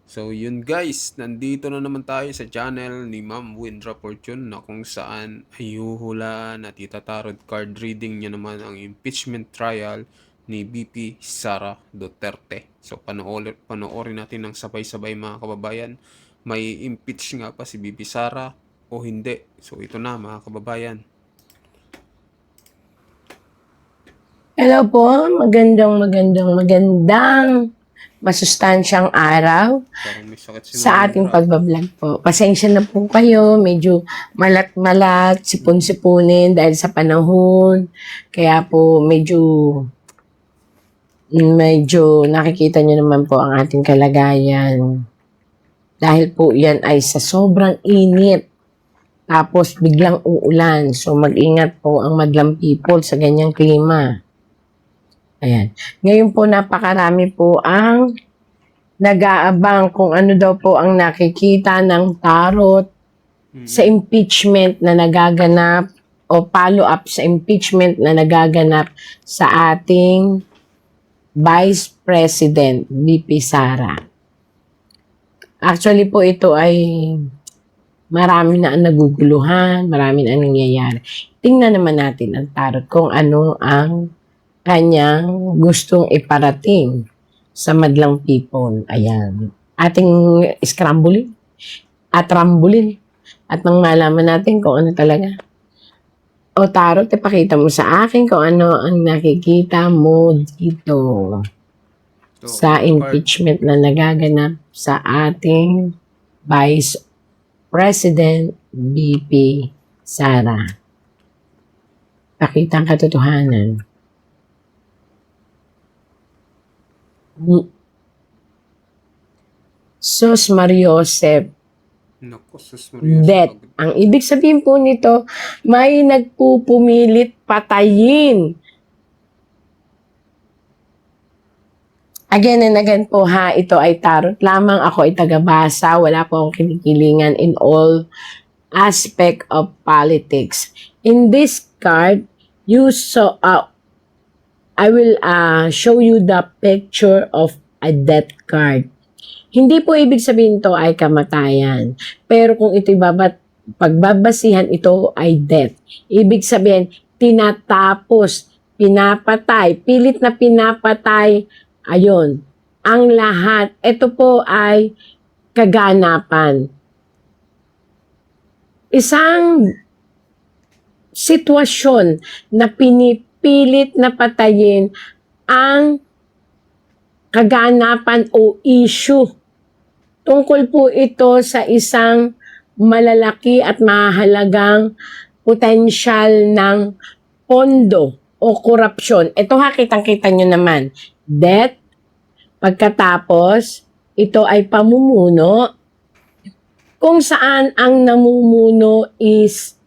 So yun guys, nandito na naman tayo sa channel ni Ma'am Windra Fortune na kung saan ay huhulaan at itatarot card reading niya naman ang impeachment trial ni VP Sara Duterte. So panoorin natin ng sabay-sabay mga kababayan. May impeach nga pa si VP Sara o hindi. So ito na mga kababayan. Hello po, magandang masustansyang araw Parang may sakit si Ma'am sa ating Windra. pagbablog po. Pasensya na po kayo, medyo malat-malat, sipon-sipunin dahil sa panahon. Kaya po medyo nakikita nyo naman po ang ating kalagayan. Dahil po yan ay sa sobrang init. Tapos biglang uulan. So mag-ingat po ang madlang people sa ganyang klima. Ayan. Ngayon po napakarami po ang nag-aabang kung ano daw po ang nakikita ng tarot sa impeachment na nagaganap o follow-up sa impeachment na nagaganap sa ating Vice President, VP Sara. Actually po ito ay marami na ang naguguluhan, marami na ang nangyayari. Tingnan naman natin ang tarot kung ano ang kanyang gustong iparating sa madlang people. Ayan. Ating scrambulin at rambulin at nang malaman natin kung ano talaga. O tarot, ipakita mo sa akin kung ano ang nakikita mo dito sa impeachment na nagaganap sa ating Vice President VP Sara. Pakita ang katotohanan. Sus Mariosep, Naku, sus Maria. death. Ang ibig sabihin po nito, may nagpupumilit patayin. Again and again po ha, ito ay tarot lamang. Ako ay tagabasa. Wala po akong kinikilingan in all aspect of politics. In this card, I will show you the picture of a death card. Hindi po ibig sabihin to ay kamatayan. Pero kung ito'y pagbabasihan, ito ay death. Ibig sabihin, tinatapos, pinapatay, pilit na pinapatay, ayon, ang lahat. Ito po ay kaganapan. Isang sitwasyon na pinipilit na patayin ang kaganapan o issue. Tungkol po ito sa isang malalaki at mahalagang potensyal ng pondo o korupsyon. Ito ha, kitang-kita nyo naman. Death, pagkatapos, ito ay pamumuno, kung saan ang namumuno is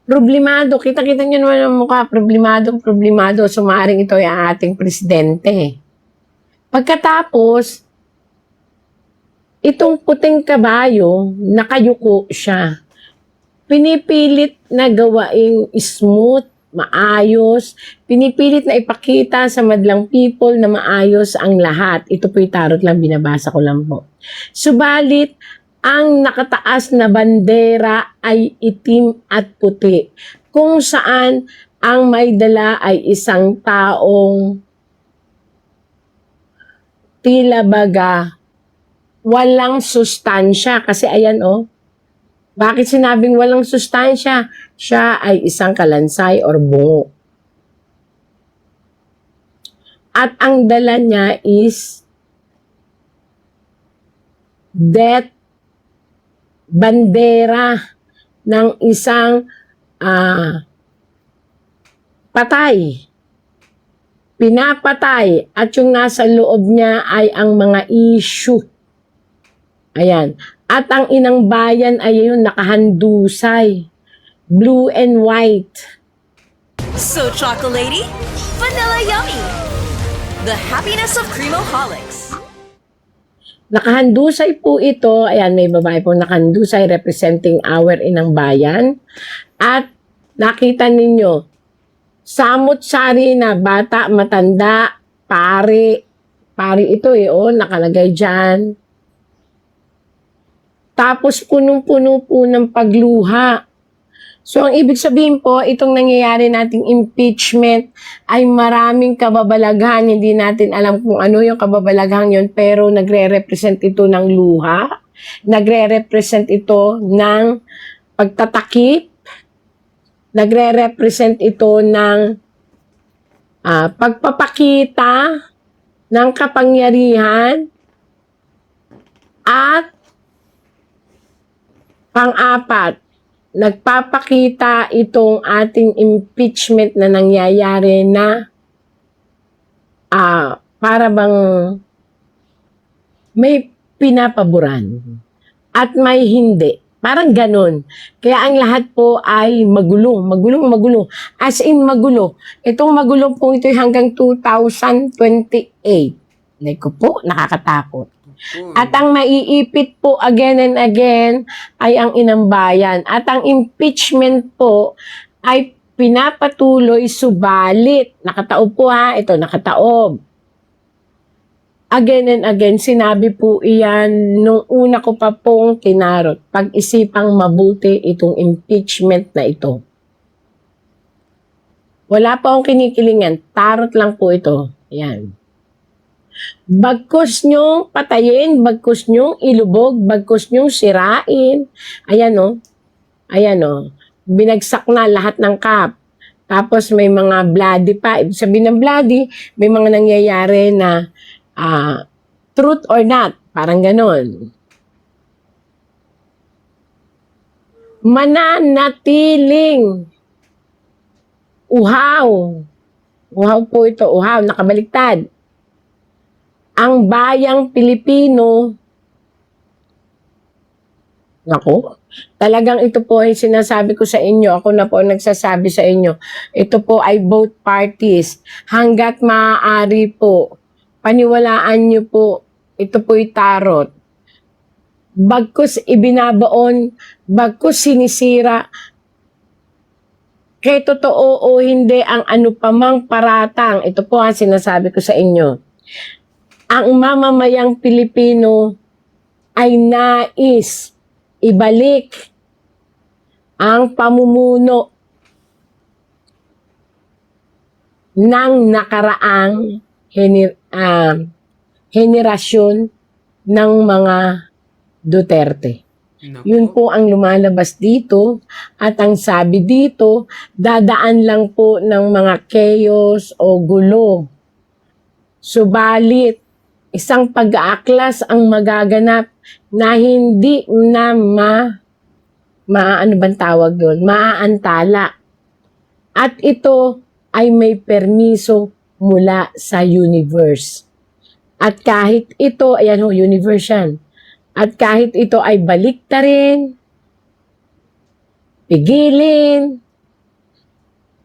problemado. Kita-kita nyo naman ang mukha, problemado. So, maaaring ito ay ang ating presidente. Pagkatapos, itong puting kabayo, nakayuko siya. Pinipilit na gawaing smooth, maayos. Pinipilit na ipakita sa madlang people na maayos ang lahat. Ito po'y tarot lang, binabasa ko lang po. Subalit, ang nakataas na bandera ay itim at puti. Kung saan ang may dala ay isang taong tila baga walang sustansya. Kasi ayan bakit sinabing walang sustansya? Siya ay isang kalansay or bungo. At ang dala niya is death, bandera ng isang patay. Pinapatay at yung nasa loob niya ay ang mga issue. Ayan. At ang inang bayan ay yung nakahandusay. Blue and white. So chocolatey, vanilla yummy. The happiness of Creamoholics. Nakahandusay po ito. Ayan, may babae po nakahandusay representing our inang bayan. At nakita ninyo, samot-sari na bata, matanda, pare, Pari ito nakalagay dyan. Tapos punong-puno po ng pagluha. So, ang ibig sabihin po, itong nangyayari nating impeachment ay maraming kababalaghan. Hindi natin alam kung ano yung kababalaghan yun, pero nagre-represent ito ng luha. Nagre-represent ito ng pagtatakip. Nagre-represent ito ng pagpapakita ng kapangyarihan at pang-apat, nagpapakita itong ating impeachment na nangyayari na para bang may pinapaboran at may hindi. Parang ganun. Kaya ang lahat po ay magulo. As in magulo. Itong magulo po ito hanggang 2028. Naku po, nakakatakot. At ang maiipit po again and again ay ang inambayan. At ang impeachment po ay pinapatuloy subalit. Nakataob po ito nakataob. Again and again, sinabi po iyan nung una ko pa pong tinarot. Pag-isipang mabuti itong impeachment na ito. Wala pa akong kinikilingan. Tarot lang po ito. Ayan. Bagkus nyong patayin, bagkus nyong ilubog, bagkus nyong sirain. Ayan Ayan binagsak na lahat ng cup. Tapos may mga bloody pa. Ibig sabihin ng bloody, may mga nangyayari na truth or not. Parang ganon. Mananatiling. Uhaw. Uhaw po ito. Uhaw. Nakabaliktad. Ang bayang Pilipino, naku, talagang ito po ay sinasabi ko sa inyo, ako na po nagsasabi sa inyo, ito po ay both parties. Hanggat maaari po, paniwalaan nyo po, ito po'y tarot. Bagkus ibinabaon, bagkus sinisira, kaya totoo o hindi ang ano pamang paratang, ito po ang sinasabi ko sa inyo. Ang mamamayang Pilipino ay nais ibalik ang pamumuno ng nakaraang henerasyon ng mga Duterte. Naku. Yun po ang lumalabas dito at ang sabi dito, dadaan lang po ng mga chaos o gulo. Subalit, isang pag-aaklas ang magaganap na hindi na maaantala. At ito ay may permiso mula sa universe. At kahit ito, universe yan. At kahit ito ay baliktarin, pigilin,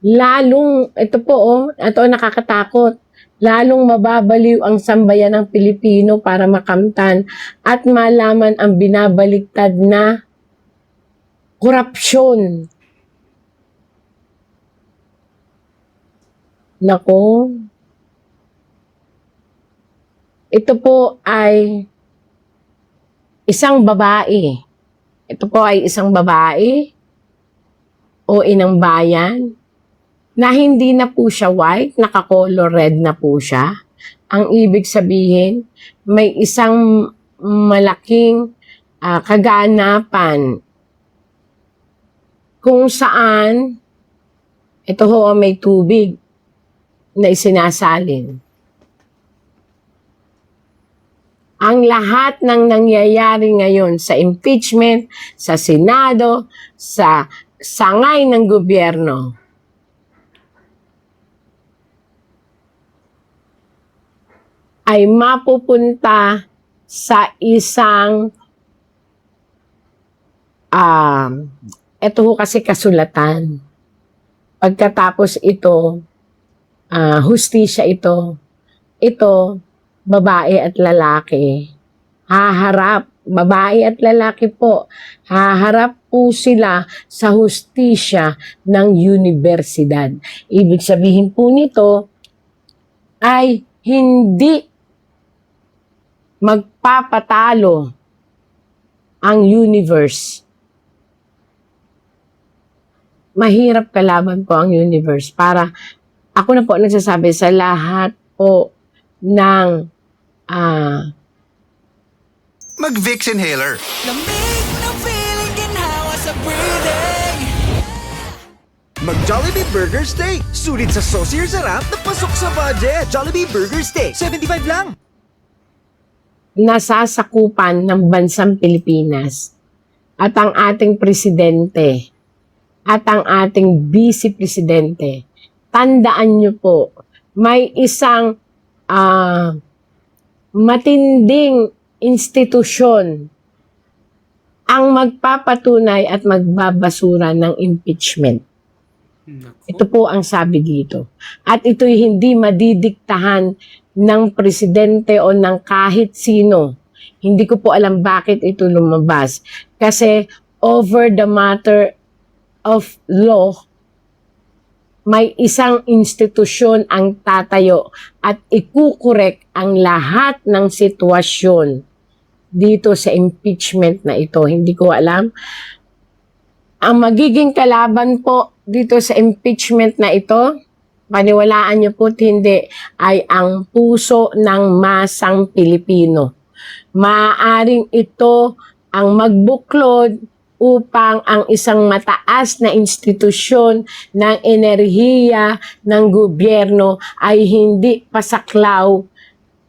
lalong, ito po ito nakakatakot, lalong mababaliw ang sambayan ng Pilipino para makamtan at malaman ang binabaliktad na korupsyon. Nako. Ito po ay isang babae. Ito po ay isang babae o inang bayan na hindi na po siya white, naka-color red na po siya. Ang ibig sabihin, may isang malaking kaganapan kung saan ito may tubig na isinasalin. Ang lahat ng nangyayari ngayon sa impeachment, sa Senado, sa sangay ng gobyerno, ay mapupunta sa isang ito kasi kasulatan. Pagkatapos ito, hustisya ito. Ito, babae at lalaki. Haharap, babae at lalaki po. Haharap po sila sa hustisya ng universidad. Ibig sabihin po nito ay hindi magpapatalo ang universe. Mahirap kalaban po ang universe. Para, ako na po nagsasabi sa lahat po ng Mag-Vicks Inhaler. Lamig ng feeling, ginhawa sa breathing. Mag-Jollibee Burger Steak! Sulit sa saucier sarap na pasok sa budget! Jollibee Burger Steak, 75 lang! nasasakupan ng bansang Pilipinas at ang ating presidente at ang ating vice presidente. Tandaan nyo po, may isang matinding institusyon ang magpapatunay at magbabasura ng impeachment. Naku. Ito po ang sabi dito. At ito'y hindi madidiktahan ng presidente o ng kahit sino. Hindi ko po alam bakit ito lumabas. Kasi over the matter of law, may isang institusyon ang tatayo at ikukorek ang lahat ng sitwasyon dito sa impeachment na ito. Hindi ko alam. Ang magiging kalaban po dito sa impeachment na ito, paniwalaan niyo po hindi, ay ang puso ng masang Pilipino. Maaaring ito ang magbuklod upang ang isang mataas na institusyon ng enerhiya ng gobyerno ay hindi pasaklaw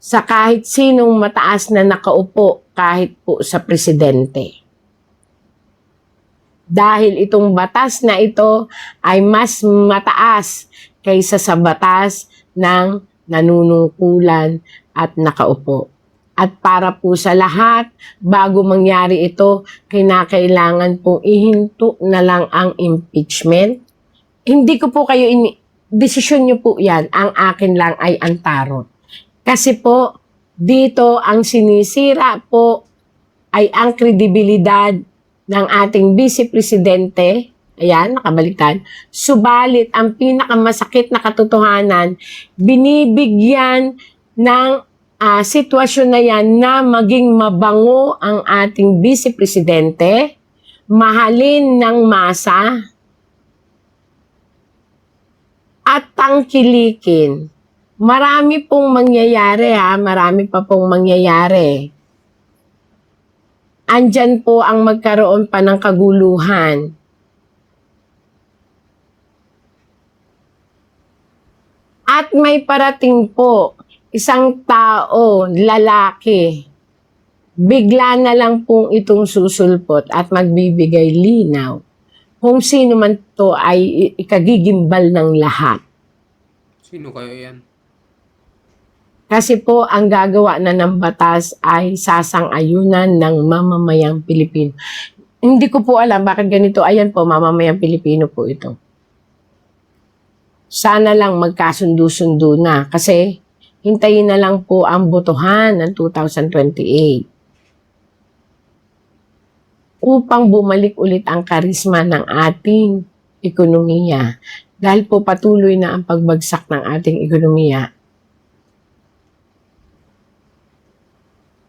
sa kahit sinong mataas na nakaupo kahit po sa presidente. Dahil itong batas na ito ay mas mataas kaysa sa batas ng nanunukulan at nakaupo. At para po sa lahat, bago mangyari ito, kinakailangan pong ihinto na lang ang impeachment. Hindi ko po kayo, desisyon nyo po yan. Ang akin lang ay ang tarot. Kasi po, dito ang sinisira po ay ang kredibilidad ng ating vice presidente. Ayan, nakabaliktad. Subalit, ang pinakamasakit na katotohanan, binibigyan ng sitwasyon na yan na maging mabango ang ating vice presidente, mahalin ng masa, at tangkilikin. Marami pong mangyayari marami pa pong mangyayari. Andyan po ang magkaroon pa ng kaguluhan. At may parating po, isang tao, lalaki, bigla na lang pong itong susulpot at magbibigay linaw kung sino man to ay ikagigimbal ng lahat. Sino kaya yan? Kasi po, ang gagawa na ng batas ay sasang-ayunan ng mamamayang Pilipino. Hindi ko po alam bakit ganito. Ayan po, mamamayang Pilipino po ito. Sana lang magkasundo-sundo na. Kasi, hintayin na lang po ang botohan ng 2028 upang bumalik ulit ang karisma ng ating ekonomiya. Dahil po patuloy na ang pagbagsak ng ating ekonomiya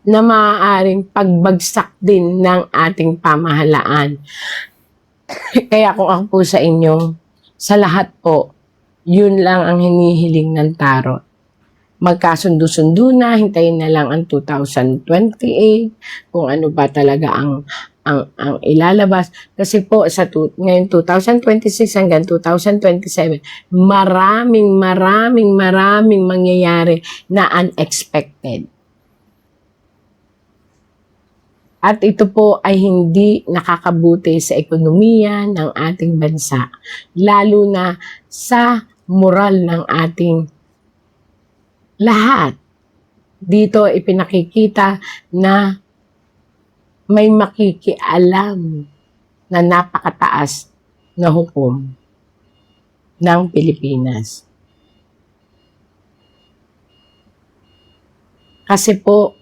na maaaring pagbagsak din ng ating pamahalaan. Kaya kung ako po sa inyo, sa lahat po, yun lang ang hinihiling ng tarot. Magkasundo-sundo na, hintayin na lang ang 2028, kung ano ba talaga ang ilalabas. Kasi po, ngayon 2026 hanggang 2027, maraming mangyayari na unexpected. At ito po ay hindi nakakabuti sa ekonomiya ng ating bansa, lalo na sa moral ng ating lahat. Dito ipinakikita na may makikialam na napakataas na hukom ng Pilipinas. Kasi po,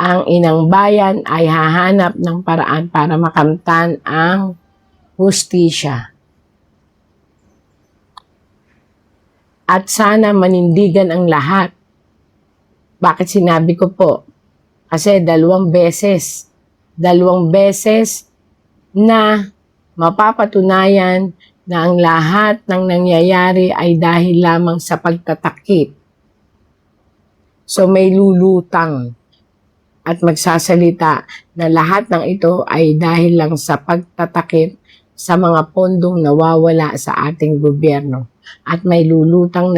ang inang bayan ay hahanap ng paraan para makamtan ang hustisya. At sana manindigan ang lahat. Bakit sinabi ko po? Kasi dalawang beses na mapapatunayan na ang lahat ng nangyayari ay dahil lamang sa pagtatakip. So may lulutang at magsasalita na lahat ng ito ay dahil lang sa pagtatakip sa mga pondong nawawala sa ating gobyerno. At may lulutang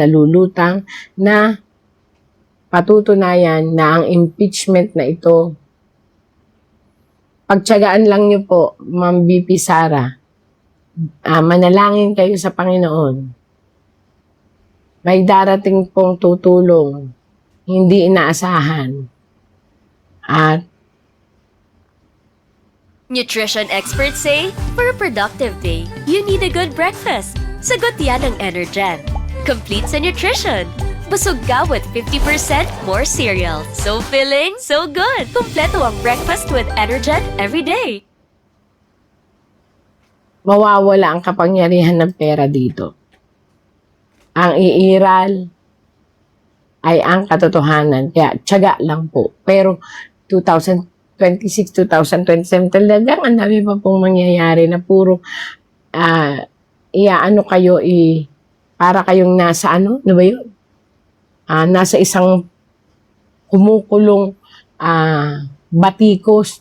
na patutunayan na ang impeachment na ito, pagtiyagaan lang niyo po, Ma'am VP Sara, manalangin kayo sa Panginoon. May darating pong tutulong, hindi inaasahan. At Nutrition experts say, for a productive day, you need a good breakfast. Sagot yan ng Energen. Complete sa nutrition. Busog ka with 50% more cereal. So filling, so good. Kompleto ang breakfast with Energen every day. mawawala ang kapangyarihan ng pera dito. Ang iiral ay ang katotohanan. Kaya, tiyaga lang po. Pero, 2026, 2027, talagang ang dami pa pong mangyayari na puro, iaano kayo, para kayong nasa ano ba yun? Nasa isang kumukulong batikos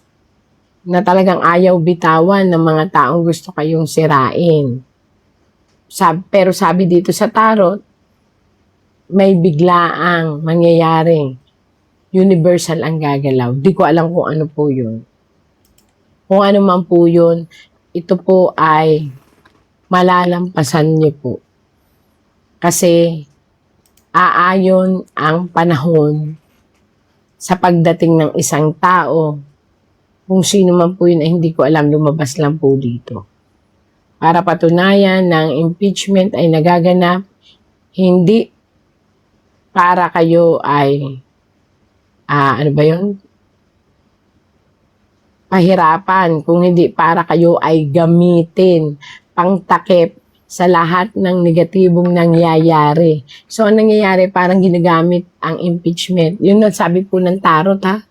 na talagang ayaw bitawan ng mga taong gusto kayong sirain. Pero sabi dito sa tarot, may biglaang mangyayaring universal ang gagalaw. Di ko alam kung ano po yun. Kung ano man po yun, ito po ay malalampasan niyo po. Kasi aayon ang panahon sa pagdating ng isang tao, kung sino man po yun ay hindi ko alam, lumabas lang po dito. Para patunayan na ang impeachment ay nagaganap, hindi para kayo ay, ano ba yun? Pahirapan, kung hindi para kayo ay gamitin, pangtakip sa lahat ng negatibong nangyayari. So, ang nangyayari, parang ginagamit ang impeachment. Yun ang sabi po ng tarot, ha?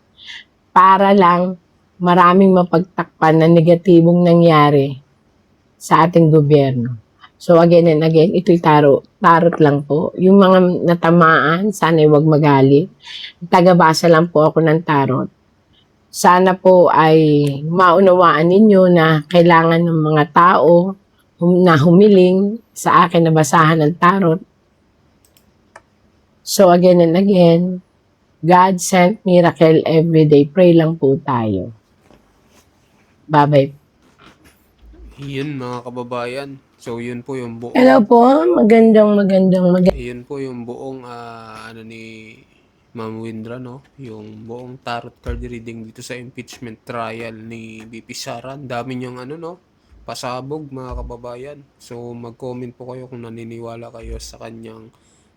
Para lang maraming mapagtakpan na negatibong nangyari sa ating gobyerno. So, again and again, ito'y tarot lang po. Yung mga natamaan, sana'y huwag magalit. Tagabasa lang po ako ng tarot. Sana po ay maunawaan ninyo na kailangan ng mga tao na humiling sa akin na basahan ng tarot. So, again and again, God sent miracle everyday. Pray lang po tayo. Bye-bye. Yun mga kababayan. So yun po yung buong Hello po, magandang. yun po yung buong ano ni Ma'am Windra, no? Yung buong tarot card reading dito sa impeachment trial ni BP Sara. Ang dami niyang ano, no? Pasabog mga kababayan. So mag-comment po kayo kung naniniwala kayo sa kanyang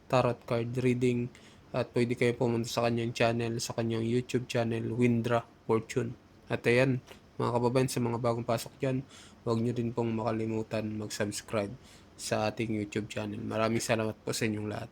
tarot card reading at pwede kayo pumunta sa kanyang channel, sa kanyang YouTube channel, Windra Fortune. At ayan, mga kababayan, sa mga bagong pasok dyan, huwag nyo din pong makalimutan mag-subscribe sa ating YouTube channel. Maraming salamat po sa inyong lahat.